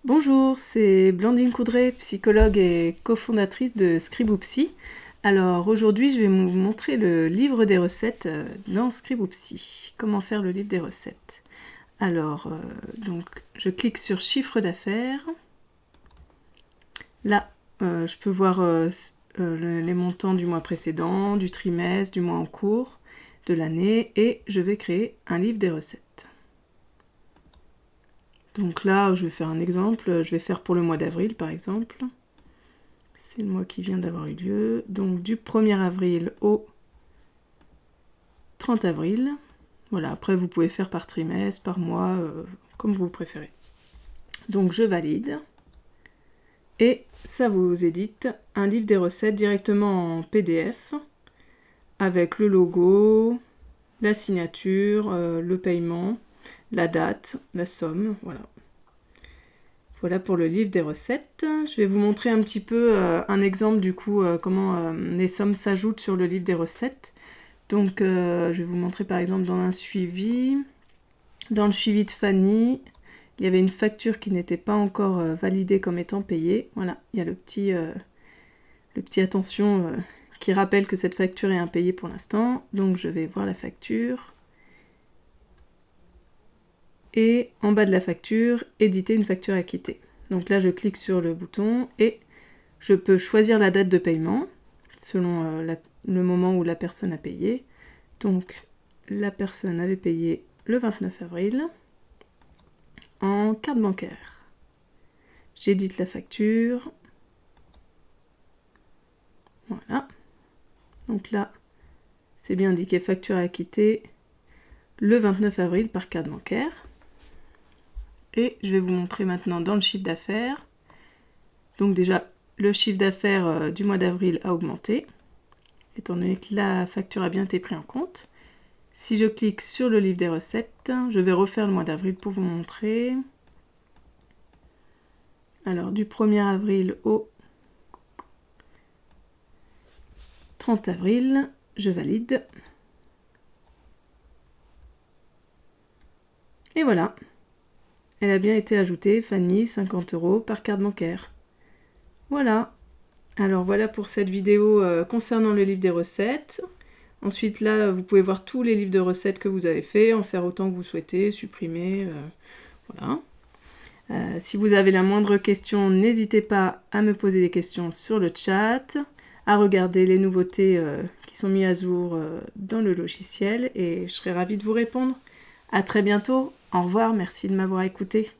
Bonjour, c'est Blandine Coudray, psychologue et cofondatrice de Scriboupsy. Alors aujourd'hui, je vais vous montrer le livre des recettes dans Scriboupsy. Comment faire le livre des recettes. Alors, donc, je clique sur chiffre d'affaires. Là, je peux voir les montants du mois précédent, du trimestre, du mois en cours, de l'année, et je vais créer un livre des recettes. Donc là, je vais faire un exemple. Je vais faire pour le mois d'avril, par exemple. C'est le mois qui vient d'avoir eu lieu. Donc du 1er avril au 30 avril. Voilà, après vous pouvez faire par trimestre, par mois, comme vous préférez. Donc je valide. Et ça vous édite un livre des recettes directement en PDF avec le logo, la signature, le paiement, la date, la somme, voilà. Voilà pour le livre des recettes. Je vais vous montrer un petit peu un exemple du coup comment les sommes s'ajoutent sur le livre des recettes. Donc je vais vous montrer par exemple dans un suivi. Dans le suivi de Fanny, il y avait une facture qui n'était pas encore validée comme étant payée. Voilà, il y a le petit attention qui rappelle que cette facture est impayée pour l'instant. Donc je vais voir la facture. Et en bas de la facture, éditer une facture acquittée. Donc là, je clique sur le bouton et je peux choisir la date de paiement selon le moment où la personne a payé. Donc la personne avait payé le 29 avril en carte bancaire. J'édite la facture. Voilà. Donc là, c'est bien indiqué facture acquittée le 29 avril par carte bancaire. Et je vais vous montrer maintenant dans le chiffre d'affaires. Donc déjà, le chiffre d'affaires du mois d'avril a augmenté, étant donné que la facture a bien été prise en compte. Si je clique sur le livre des recettes, je vais refaire le mois d'avril pour vous montrer. Alors, du 1er avril au 30 avril, je valide. Et voilà. Elle a bien été ajoutée, Fanny, 50 € par carte bancaire. Voilà. Alors voilà pour cette vidéo concernant le livre des recettes. Ensuite là, vous pouvez voir tous les livres de recettes que vous avez fait, en faire autant que vous souhaitez, supprimer, voilà. Si vous avez la moindre question, n'hésitez pas à me poser des questions sur le chat, à regarder les nouveautés qui sont mises à jour dans le logiciel et je serai ravie de vous répondre. À très bientôt, au revoir, merci de m'avoir écouté.